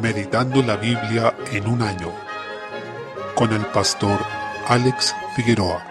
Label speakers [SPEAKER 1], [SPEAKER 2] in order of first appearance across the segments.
[SPEAKER 1] Meditando la Biblia en un año, con el pastor Alex Figueroa.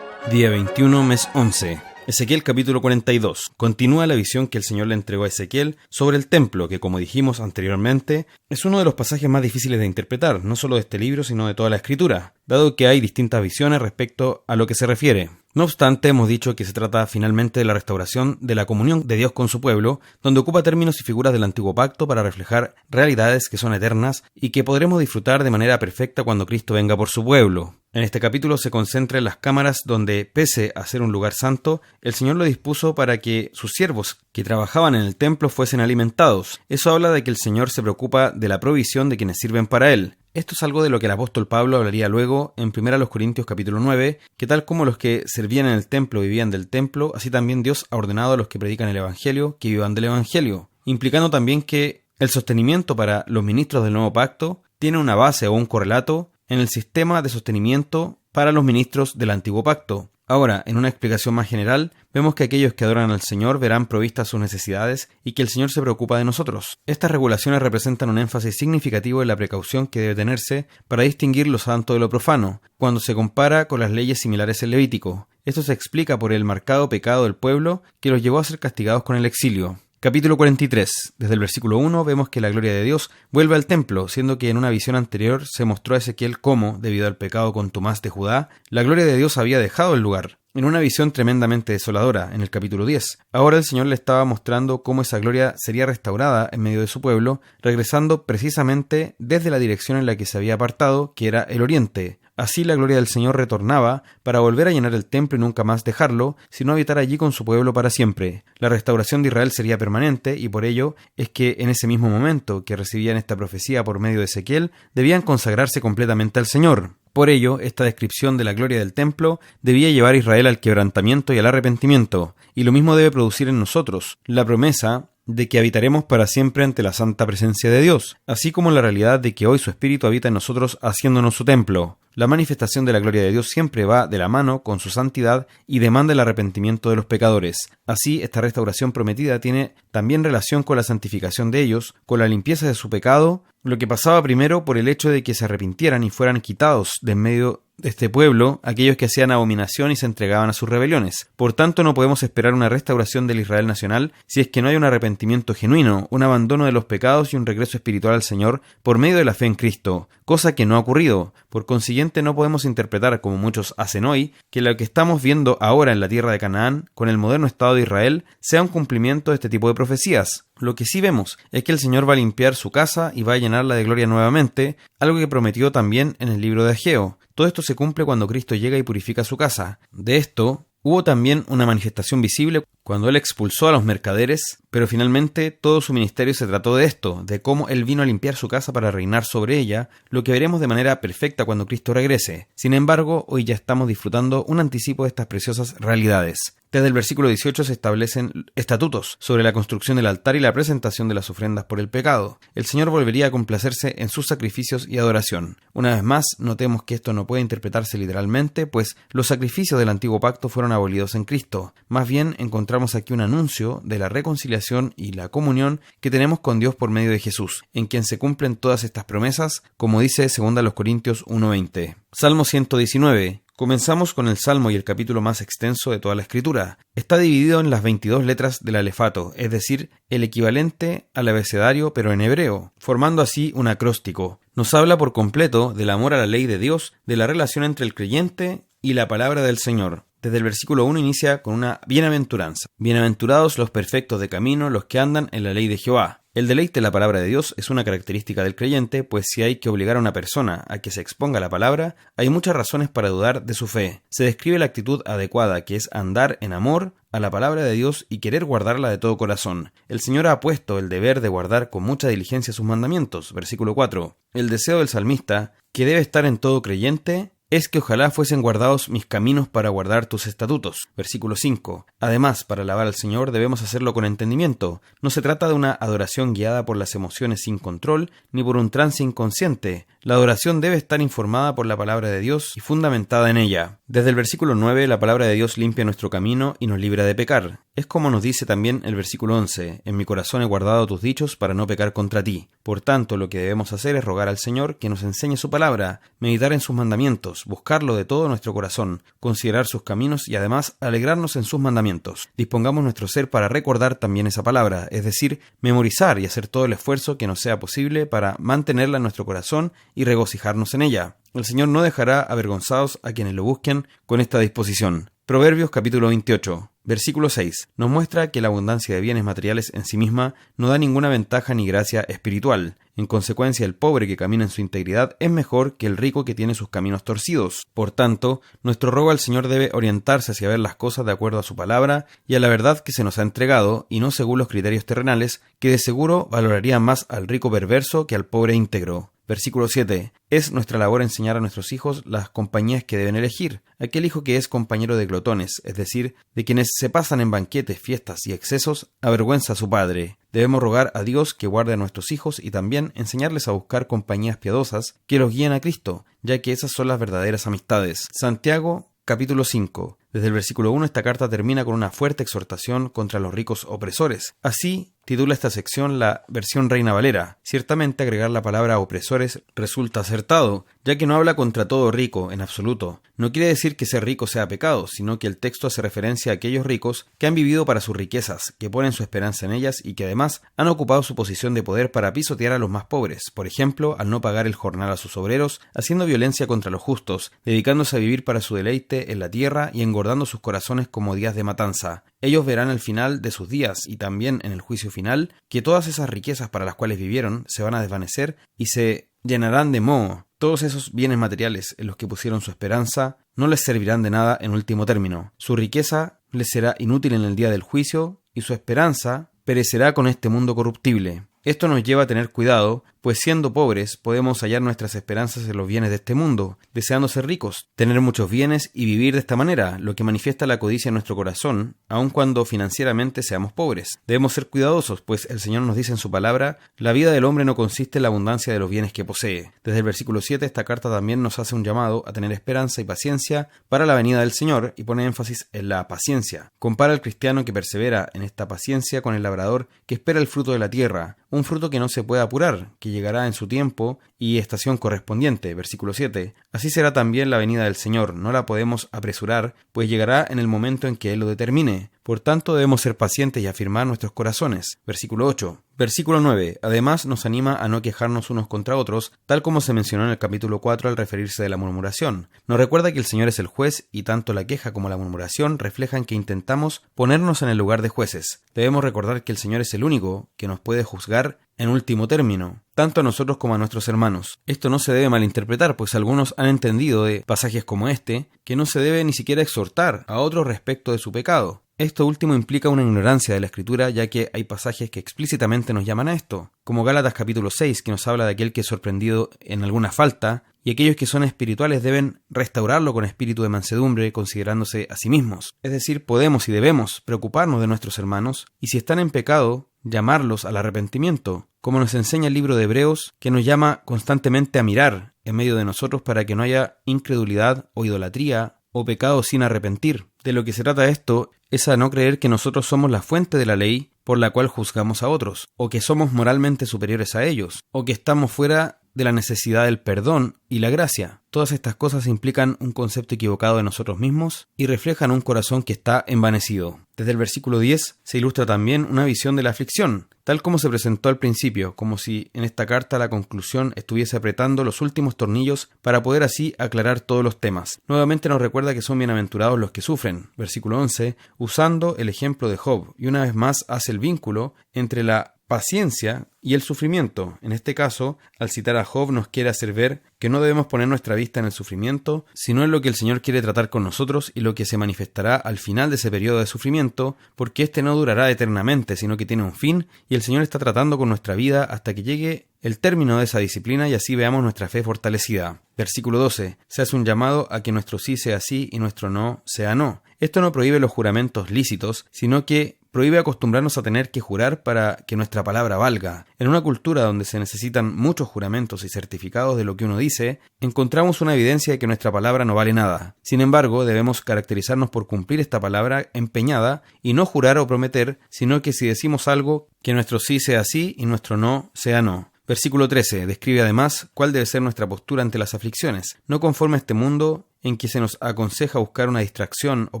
[SPEAKER 2] Día 21, mes 11. Ezequiel capítulo 42. Continúa la visión que el Señor le entregó a Ezequiel sobre el templo, que como dijimos anteriormente, es uno de los pasajes más difíciles de interpretar, no solo de este libro, sino de toda la Escritura, dado que hay distintas visiones respecto a lo que se refiere. No obstante, hemos dicho que se trata finalmente de la restauración de la comunión de Dios con su pueblo, donde ocupa términos y figuras del antiguo pacto para reflejar realidades que son eternas y que podremos disfrutar de manera perfecta cuando Cristo venga por su pueblo. En este capítulo se concentra en las cámaras donde, pese a ser un lugar santo, el Señor lo dispuso para que sus siervos que trabajaban en el templo fuesen alimentados. Eso habla de que el Señor se preocupa de la provisión de quienes sirven para Él. Esto es algo de lo que el apóstol Pablo hablaría luego en 1 Corintios capítulo 9, que tal como los que servían en el templo vivían del templo, así también Dios ha ordenado a los que predican el Evangelio que vivan del Evangelio, implicando también que el sostenimiento para los ministros del nuevo pacto tiene una base o un correlato en el sistema de sostenimiento para los ministros del antiguo pacto. Ahora, en una explicación más general, vemos que aquellos que adoran al Señor verán provistas sus necesidades y que el Señor se preocupa de nosotros. Estas regulaciones representan un énfasis significativo en la precaución que debe tenerse para distinguir lo santo de lo profano, cuando se compara con las leyes similares en Levítico. Esto se explica por el marcado pecado del pueblo que los llevó a ser castigados con el exilio. Capítulo 43. Desde el versículo 1 vemos que la gloria de Dios vuelve al templo, siendo que en una visión anterior se mostró a Ezequiel cómo, debido al pecado contumaz de Judá, la gloria de Dios había dejado el lugar. En una visión tremendamente desoladora, en el capítulo 10. Ahora el Señor le estaba mostrando cómo esa gloria sería restaurada en medio de su pueblo, regresando precisamente desde la dirección en la que se había apartado, que era el oriente. Así la gloria del Señor retornaba para volver a llenar el templo y nunca más dejarlo, sino habitar allí con su pueblo para siempre. La restauración de Israel sería permanente y por ello es que en ese mismo momento que recibían esta profecía por medio de Ezequiel, debían consagrarse completamente al Señor. Por ello, esta descripción de la gloria del templo debía llevar a Israel al quebrantamiento y al arrepentimiento, y lo mismo debe producir en nosotros la promesa de que habitaremos para siempre ante la santa presencia de Dios, así como la realidad de que hoy su Espíritu habita en nosotros haciéndonos su templo. La manifestación de la gloria de Dios siempre va de la mano con su santidad y demanda el arrepentimiento de los pecadores. Así, esta restauración prometida tiene también relación con la santificación de ellos, con la limpieza de su pecado, lo que pasaba primero por el hecho de que se arrepintieran y fueran quitados de en medio de este pueblo aquellos que hacían abominación y se entregaban a sus rebeliones. Por tanto, no podemos esperar una restauración del Israel nacional si es que no hay un arrepentimiento genuino, un abandono de los pecados y un regreso espiritual al Señor por medio de la fe en Cristo, cosa que no ha ocurrido. Por consiguiente, no podemos interpretar, como muchos hacen hoy, que lo que estamos viendo ahora en la tierra de Canaán, con el moderno Estado de Israel, sea un cumplimiento de este tipo de profecías. Lo que sí vemos es que el Señor va a limpiar su casa y va a llenarla de gloria nuevamente, algo que prometió también en el libro de Ageo. Todo esto se cumple cuando Cristo llega y purifica su casa. De esto hubo también una manifestación visible cuando Él expulsó a los mercaderes, pero finalmente todo su ministerio se trató de esto, de cómo Él vino a limpiar su casa para reinar sobre ella, lo que veremos de manera perfecta cuando Cristo regrese. Sin embargo, hoy ya estamos disfrutando un anticipo de estas preciosas realidades. Desde el versículo 18 se establecen estatutos sobre la construcción del altar y la presentación de las ofrendas por el pecado. El Señor volvería a complacerse en sus sacrificios y adoración. Una vez más, notemos que esto no puede interpretarse literalmente, pues los sacrificios del antiguo pacto fueron abolidos en Cristo. Más bien, encontramos aquí un anuncio de la reconciliación y la comunión que tenemos con Dios por medio de Jesús, en quien se cumplen todas estas promesas, como dice 2 Corintios 1:20. Salmo 119. Comenzamos con el Salmo y el capítulo más extenso de toda la Escritura. Está dividido en las 22 letras del alefato, es decir, el equivalente al abecedario pero en hebreo, formando así un acróstico. Nos habla por completo del amor a la ley de Dios, de la relación entre el creyente y la palabra del Señor. Desde el versículo 1 inicia con una bienaventuranza. Bienaventurados los perfectos de camino, los que andan en la ley de Jehová. El deleite de la palabra de Dios es una característica del creyente, pues si hay que obligar a una persona a que se exponga a la palabra, hay muchas razones para dudar de su fe. Se describe la actitud adecuada, que es andar en amor a la palabra de Dios y querer guardarla de todo corazón. El Señor ha puesto el deber de guardar con mucha diligencia sus mandamientos. Versículo 4. El deseo del salmista, que debe estar en todo creyente, es que ojalá fuesen guardados mis caminos para guardar tus estatutos. Versículo 5. Además, para alabar al Señor debemos hacerlo con entendimiento. No se trata de una adoración guiada por las emociones sin control, ni por un trance inconsciente. La adoración debe estar informada por la palabra de Dios y fundamentada en ella. Desde el versículo 9, la palabra de Dios limpia nuestro camino y nos libra de pecar. Es como nos dice también el versículo 11, en mi corazón he guardado tus dichos para no pecar contra ti. Por tanto, lo que debemos hacer es rogar al Señor que nos enseñe su palabra, meditar en sus mandamientos, buscarlo de todo nuestro corazón, considerar sus caminos y además alegrarnos en sus mandamientos. Dispongamos nuestro ser para recordar también esa palabra, es decir, memorizar y hacer todo el esfuerzo que nos sea posible para mantenerla en nuestro corazón y regocijarnos en ella. El Señor no dejará avergonzados a quienes lo busquen con esta disposición. Proverbios capítulo 28, versículo 6, nos muestra que la abundancia de bienes materiales en sí misma no da ninguna ventaja ni gracia espiritual. En consecuencia, el pobre que camina en su integridad es mejor que el rico que tiene sus caminos torcidos. Por tanto, nuestro rogo al Señor debe orientarse hacia ver las cosas de acuerdo a su palabra y a la verdad que se nos ha entregado, y no según los criterios terrenales, que de seguro valorarían más al rico perverso que al pobre íntegro. Versículo 7. Es nuestra labor enseñar a nuestros hijos las compañías que deben elegir. Aquel hijo que es compañero de glotones, es decir, de quienes se pasan en banquetes, fiestas y excesos, avergüenza a su padre. Debemos rogar a Dios que guarde a nuestros hijos y también enseñarles a buscar compañías piadosas que los guíen a Cristo, ya que esas son las verdaderas amistades. Santiago capítulo 5. Desde el versículo 1 esta carta termina con una fuerte exhortación contra los ricos opresores. Así titula esta sección la versión Reina Valera. Ciertamente agregar la palabra opresores resulta acertado, ya que no habla contra todo rico en absoluto. No quiere decir que ser rico sea pecado, sino que el texto hace referencia a aquellos ricos que han vivido para sus riquezas, que ponen su esperanza en ellas y que además han ocupado su posición de poder para pisotear a los más pobres, por ejemplo, al no pagar el jornal a sus obreros, haciendo violencia contra los justos, dedicándose a vivir para su deleite en la tierra y engordando sus corazones como días de matanza. Ellos verán al final de sus días y también en el juicio final que todas esas riquezas para las cuales vivieron se van a desvanecer y se llenarán de moho. Todos esos bienes materiales en los que pusieron su esperanza no les servirán de nada en último término. Su riqueza les será inútil en el día del juicio y su esperanza perecerá con este mundo corruptible. Esto nos lleva a tener cuidado, pues siendo pobres podemos hallar nuestras esperanzas en los bienes de este mundo, deseando ser ricos, tener muchos bienes y vivir de esta manera, lo que manifiesta la codicia en nuestro corazón, aun cuando financieramente seamos pobres. Debemos ser cuidadosos, pues el Señor nos dice en su palabra, la vida del hombre no consiste en la abundancia de los bienes que posee. Desde el versículo 7 esta carta también nos hace un llamado a tener esperanza y paciencia para la venida del Señor y pone énfasis en la paciencia. Compara al cristiano que persevera en esta paciencia con el labrador que espera el fruto de la tierra, un fruto que no se puede apurar, que llegará en su tiempo y estación correspondiente. Versículo 7. Así será también la venida del Señor, no la podemos apresurar, pues llegará en el momento en que Él lo determine. Por tanto, debemos ser pacientes y afirmar nuestros corazones. Versículo 8. Versículo 9. Además, nos anima a no quejarnos unos contra otros, tal como se mencionó en el capítulo 4 al referirse de la murmuración. Nos recuerda que el Señor es el juez y tanto la queja como la murmuración reflejan que intentamos ponernos en el lugar de jueces. Debemos recordar que el Señor es el único que nos puede juzgar en último término, tanto a nosotros como a nuestros hermanos. Esto no se debe malinterpretar, pues algunos han entendido de pasajes como este que no se debe ni siquiera exhortar a otros respecto de su pecado. Esto último implica una ignorancia de la Escritura, ya que hay pasajes que explícitamente nos llaman a esto, como Gálatas capítulo 6, que nos habla de aquel que es sorprendido en alguna falta, y aquellos que son espirituales deben restaurarlo con espíritu de mansedumbre, considerándose a sí mismos. Es decir, podemos y debemos preocuparnos de nuestros hermanos, y si están en pecado, llamarlos al arrepentimiento, como nos enseña el libro de Hebreos, que nos llama constantemente a mirar en medio de nosotros para que no haya incredulidad o idolatría o pecado sin arrepentir. De lo que se trata esto es a no creer que nosotros somos la fuente de la ley por la cual juzgamos a otros, o que somos moralmente superiores a ellos, o que estamos fuera de la necesidad del perdón y la gracia. Todas estas cosas implican un concepto equivocado de nosotros mismos y reflejan un corazón que está envanecido. Desde el versículo 10 se ilustra también una visión de la aflicción, tal como se presentó al principio, como si en esta carta la conclusión estuviese apretando los últimos tornillos para poder así aclarar todos los temas. Nuevamente nos recuerda que son bienaventurados los que sufren, versículo 11, usando el ejemplo de Job, y una vez más hace el vínculo entre la paciencia y el sufrimiento. En este caso, al citar a Job, nos quiere hacer ver que no debemos poner nuestra vista en el sufrimiento, sino en lo que el Señor quiere tratar con nosotros y lo que se manifestará al final de ese periodo de sufrimiento, porque este no durará eternamente, sino que tiene un fin, y el Señor está tratando con nuestra vida hasta que llegue el término de esa disciplina y así veamos nuestra fe fortalecida. Versículo 12. Se hace un llamado a que nuestro sí sea sí y nuestro no sea no. Esto no prohíbe los juramentos lícitos, sino que prohíbe acostumbrarnos a tener que jurar para que nuestra palabra valga. En una cultura donde se necesitan muchos juramentos y certificados de lo que uno dice, encontramos una evidencia de que nuestra palabra no vale nada. Sin embargo, debemos caracterizarnos por cumplir esta palabra empeñada y no jurar o prometer, sino que si decimos algo, que nuestro sí sea sí y nuestro no sea no. Versículo 13. Describe además cuál debe ser nuestra postura ante las aflicciones, no conforme a este mundo en que se nos aconseja buscar una distracción o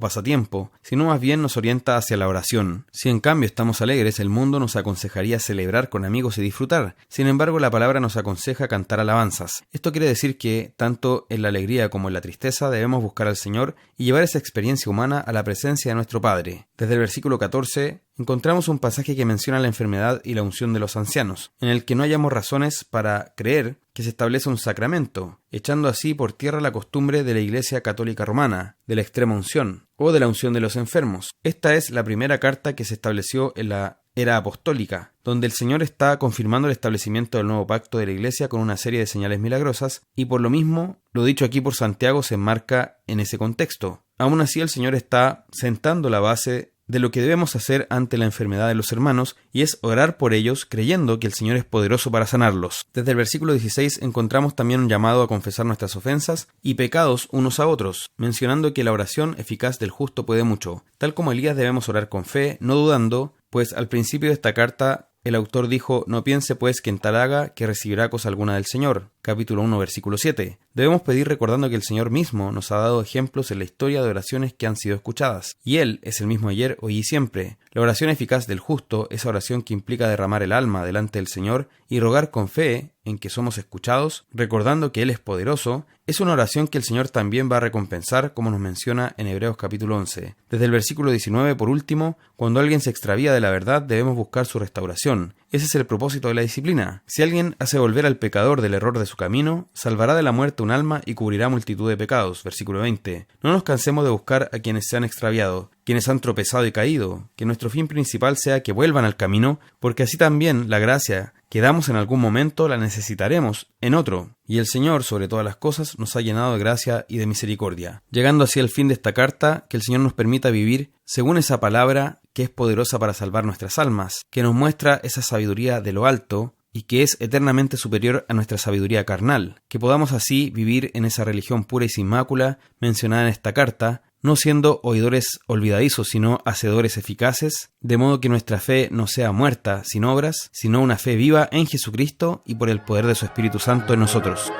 [SPEAKER 2] pasatiempo, sino más bien nos orienta hacia la oración. Si en cambio estamos alegres, el mundo nos aconsejaría celebrar con amigos y disfrutar. Sin embargo, la palabra nos aconseja cantar alabanzas. Esto quiere decir que, tanto en la alegría como en la tristeza, debemos buscar al Señor y llevar esa experiencia humana a la presencia de nuestro Padre. Desde el versículo 14, encontramos un pasaje que menciona la enfermedad y la unción de los ancianos, en el que no hallamos razones para creer que se establece un sacramento, echando así por tierra la costumbre de la Iglesia Católica Romana, de la extrema unción, o de la unción de los enfermos. Esta es la primera carta que se estableció en la era apostólica, donde el Señor está confirmando el establecimiento del nuevo pacto de la Iglesia con una serie de señales milagrosas, y por lo mismo, lo dicho aquí por Santiago se enmarca en ese contexto. Aún así, el Señor está sentando la base de lo que debemos hacer ante la enfermedad de los hermanos, y es orar por ellos creyendo que el Señor es poderoso para sanarlos. Desde el versículo 16 encontramos también un llamado a confesar nuestras ofensas y pecados unos a otros, mencionando que la oración eficaz del justo puede mucho. Tal como Elías debemos orar con fe, no dudando, pues al principio de esta carta el autor dijo: no piense pues que en tal haga que recibirá cosa alguna del Señor. Capítulo 1, versículo 7. Debemos pedir recordando que el Señor mismo nos ha dado ejemplos en la historia de oraciones que han sido escuchadas, y Él es el mismo ayer, hoy y siempre. La oración eficaz del justo, esa oración que implica derramar el alma delante del Señor y rogar con fe en que somos escuchados, recordando que Él es poderoso, es una oración que el Señor también va a recompensar, como nos menciona en Hebreos capítulo 11. Desde el versículo 19, por último, cuando alguien se extravía de la verdad, debemos buscar su restauración. Ese es el propósito de la disciplina. Si alguien hace volver al pecador del error de su camino, salvará de la muerte un alma y cubrirá multitud de pecados. Versículo 20. No nos cansemos de buscar a quienes se han extraviado, quienes han tropezado y caído, que nuestro fin principal sea que vuelvan al camino, porque así también la gracia que damos en algún momento la necesitaremos en otro, y el Señor, sobre todas las cosas, nos ha llenado de gracia y de misericordia. Llegando así al fin de esta carta, que el Señor nos permita vivir según esa palabra que es poderosa para salvar nuestras almas, que nos muestra esa sabiduría de lo alto y que es eternamente superior a nuestra sabiduría carnal, que podamos así vivir en esa religión pura y sin mácula mencionada en esta carta, no siendo oidores olvidadizos, sino hacedores eficaces, de modo que nuestra fe no sea muerta sin obras, sino una fe viva en Jesucristo y por el poder de su Espíritu Santo en nosotros.